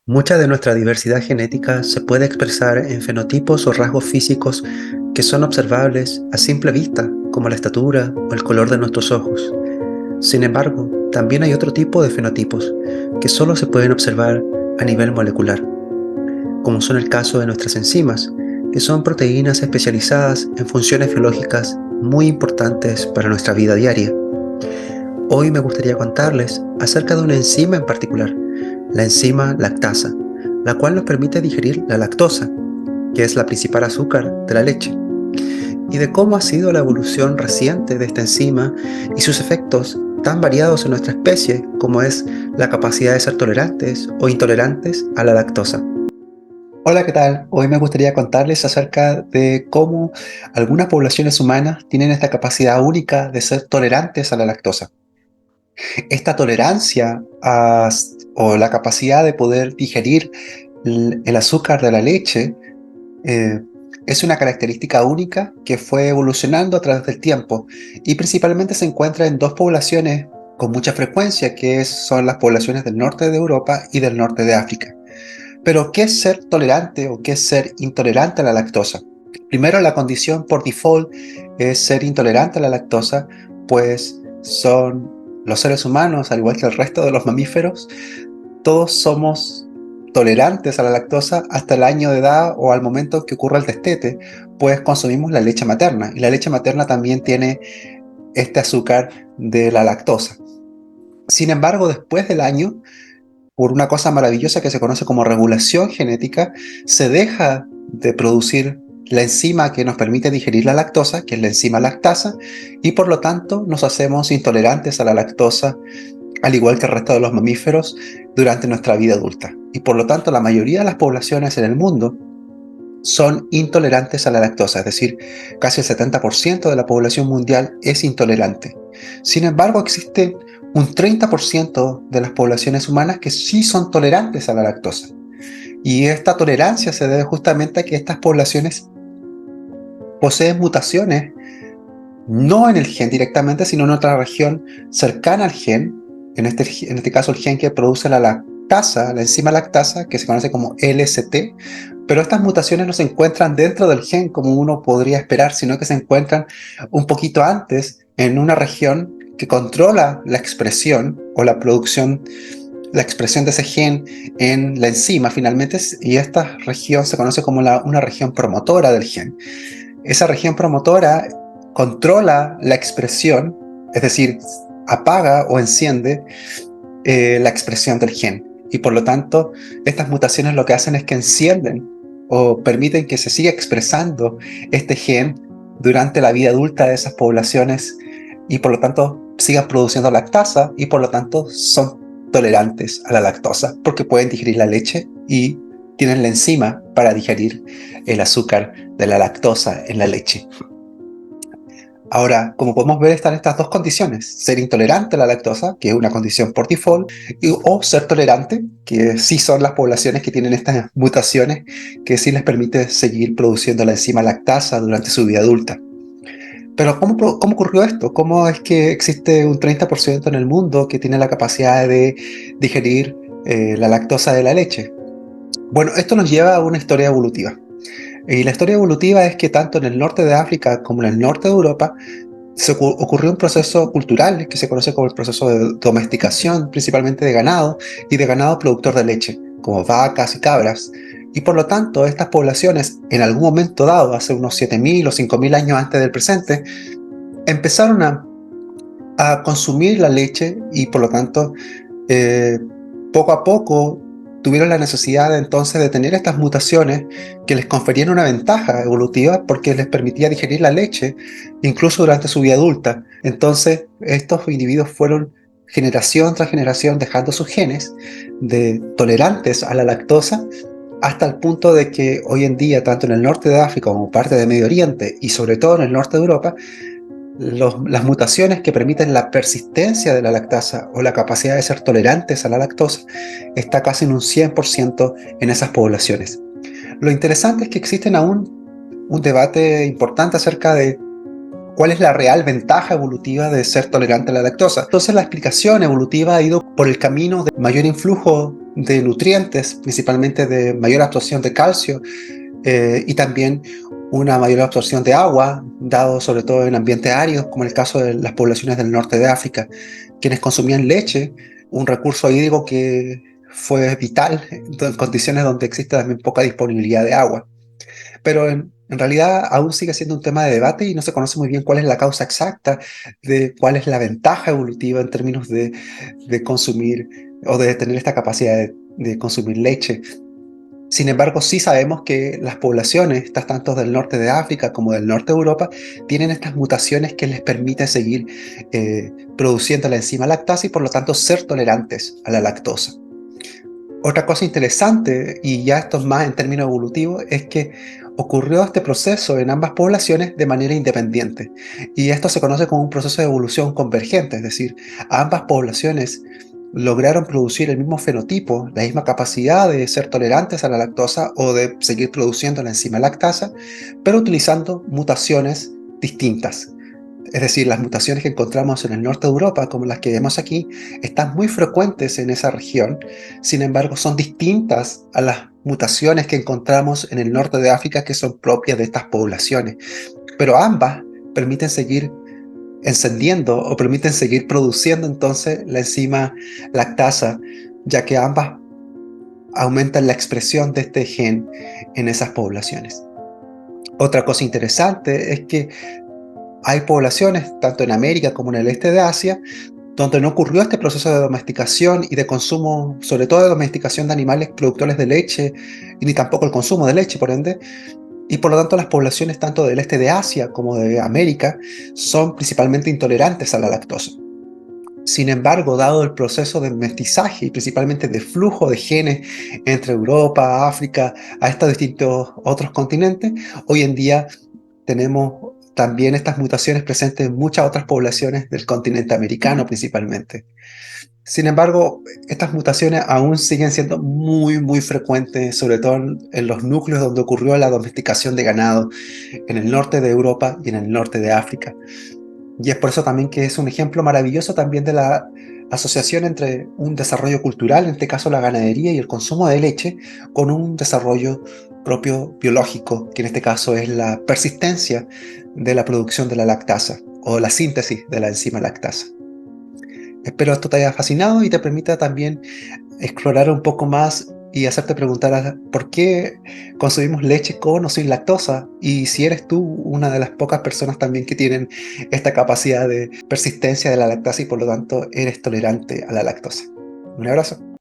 Mucha de nuestra diversidad genética se puede expresar en fenotipos o rasgos físicos que son observables a simple vista, como la estatura o el color de nuestros ojos. Sin embargo, también hay otro tipo de fenotipos que solo se pueden observar a nivel molecular, como son el caso de nuestras enzimas, que son proteínas especializadas en funciones biológicas muy importantes para nuestra vida diaria. Hoy me gustaría contarles acerca de una enzima en particular, la enzima lactasa, la cual nos permite digerir la lactosa, que es la principal azúcar de la leche, y de cómo ha sido la evolución reciente de esta enzima y sus efectos tan variados en nuestra especie como es la capacidad de ser tolerantes o intolerantes a la lactosa. Hola, ¿qué tal? Hoy me gustaría contarles acerca de cómo algunas poblaciones humanas tienen esta capacidad única de ser tolerantes a la lactosa. Esta tolerancia o la capacidad de poder digerir el azúcar de la leche eh, es una característica única que fue evolucionando a través del tiempo y principalmente se encuentra en dos poblaciones con mucha frecuencia, son las poblaciones del norte de Europa y del norte de África. Pero, ¿qué es ser tolerante o qué es ser intolerante a la lactosa? Primero, la condición por default es ser intolerante a la lactosa, pues son los seres humanos, al igual que el resto de los mamíferos, todos somos tolerantes a la lactosa hasta el año de edad o al momento que ocurra el destete, pues consumimos la leche materna. Y la leche materna también tiene este azúcar de la lactosa. Sin embargo, después del año, por una cosa maravillosa que se conoce como regulación genética, se deja de producir la enzima que nos permite digerir la lactosa, que es la enzima lactasa, y por lo tanto nos hacemos intolerantes a la lactosa, al igual que el resto de los mamíferos, durante nuestra vida adulta. Y por lo tanto la mayoría de las poblaciones en el mundo son intolerantes a la lactosa, es decir, casi el 70% de la población mundial es intolerante. Sin embargo, existe un 30% de las poblaciones humanas que sí son tolerantes a la lactosa. Y esta tolerancia se debe justamente a que estas poblaciones poseen mutaciones, no en el gen directamente, sino en otra región cercana al gen, en este caso el gen que produce la lactasa, la enzima lactasa, que se conoce como LST, pero estas mutaciones no se encuentran dentro del gen como uno podría esperar, sino que se encuentran un poquito antes en una región que controla la expresión o la expresión de ese gen en la enzima finalmente, y esta región se conoce como una región promotora del gen. Esa región promotora controla la expresión, es decir, apaga o enciende la expresión del gen. Y por lo tanto, estas mutaciones lo que hacen es que encienden o permiten que se siga expresando este gen durante la vida adulta de esas poblaciones y por lo tanto sigan produciendo lactasa y por lo tanto son tolerantes a la lactosa porque pueden digerir la leche y tienen la enzima para digerir el azúcar de la lactosa en la leche. Ahora, como podemos ver, están estas dos condiciones: ser intolerante a la lactosa, que es una condición por default, o ser tolerante, que sí son las poblaciones que tienen estas mutaciones que sí les permite seguir produciendo la enzima lactasa durante su vida adulta. Pero ¿cómo ocurrió esto? ¿Cómo es que existe un 30% en el mundo que tiene la capacidad de digerir la lactosa de la leche? Bueno, esto nos lleva a una historia evolutiva. Y la historia evolutiva es que tanto en el norte de África como en el norte de Europa ocurrió un proceso cultural que se conoce como el proceso de domesticación, principalmente de ganado y de ganado productor de leche, como vacas y cabras. Y por lo tanto, estas poblaciones, en algún momento dado, hace unos 7.000 o 5.000 años antes del presente, empezaron a consumir la leche y por lo tanto eh, poco a poco tuvieron la necesidad entonces de tener estas mutaciones que les conferían una ventaja evolutiva porque les permitía digerir la leche incluso durante su vida adulta. Entonces estos individuos fueron generación tras generación dejando sus genes de tolerantes a la lactosa hasta el punto de que hoy en día, tanto en el norte de África como parte de Medio Oriente y sobre todo en el norte de Europa, las mutaciones que permiten la persistencia de la lactasa o la capacidad de ser tolerantes a la lactosa está casi en un 100% en esas poblaciones. Lo interesante es que existen aún un debate importante acerca de cuál es la real ventaja evolutiva de ser tolerante a la lactosa. Entonces la explicación evolutiva ha ido por el camino de mayor influjo de nutrientes, principalmente de mayor absorción de calcio, y también una mayor absorción de agua, dado sobre todo en ambientes áridos, como en el caso de las poblaciones del norte de África, quienes consumían leche, un recurso hídrico que fue vital en condiciones donde existe también poca disponibilidad de agua. Pero en realidad aún sigue siendo un tema de debate y no se conoce muy bien cuál es la causa exacta de cuál es la ventaja evolutiva en términos de consumir o de tener esta capacidad de consumir leche. Sin embargo, sí sabemos que las poblaciones, estas tanto del norte de África como del norte de Europa, tienen estas mutaciones que les permiten seguir produciendo la enzima lactasa y por lo tanto ser tolerantes a la lactosa. Otra cosa interesante, y ya esto es más en términos evolutivos, es que ocurrió este proceso en ambas poblaciones de manera independiente. Y esto se conoce como un proceso de evolución convergente, es decir, ambas poblaciones lograron producir el mismo fenotipo, la misma capacidad de ser tolerantes a la lactosa o de seguir produciendo la enzima lactasa, pero utilizando mutaciones distintas. Es decir, las mutaciones que encontramos en el norte de Europa, como las que vemos aquí, están muy frecuentes en esa región. Sin embargo, son distintas a las mutaciones que encontramos en el norte de África, que son propias de estas poblaciones. Pero ambas permiten seguir encendiendo o permiten seguir produciendo entonces la enzima lactasa, ya que ambas aumentan la expresión de este gen en esas poblaciones. Otra cosa interesante es que hay poblaciones, tanto en América como en el este de Asia, donde no ocurrió este proceso de domesticación y de consumo, sobre todo de domesticación de animales productores de leche, y ni tampoco el consumo de leche, por ende, y por lo tanto las poblaciones tanto del este de Asia como de América son principalmente intolerantes a la lactosa. Sin embargo, dado el proceso de mestizaje y principalmente de flujo de genes entre Europa, África, a estos distintos otros continentes, hoy en día tenemos también estas mutaciones presentes en muchas otras poblaciones del continente americano principalmente. Sin embargo, estas mutaciones aún siguen siendo muy frecuentes, sobre todo en los núcleos donde ocurrió la domesticación de ganado, en el norte de Europa y en el norte de África. Y es por eso también que es un ejemplo maravilloso también de la asociación entre un desarrollo cultural, en este caso la ganadería y el consumo de leche, con un desarrollo propio biológico, que en este caso es la persistencia de la producción de la lactasa o la síntesis de la enzima lactasa. Espero esto te haya fascinado y te permita también explorar un poco más y hacerte preguntar por qué consumimos leche con o sin lactosa y si eres tú una de las pocas personas también que tienen esta capacidad de persistencia de la lactasa y por lo tanto eres tolerante a la lactosa. Un abrazo.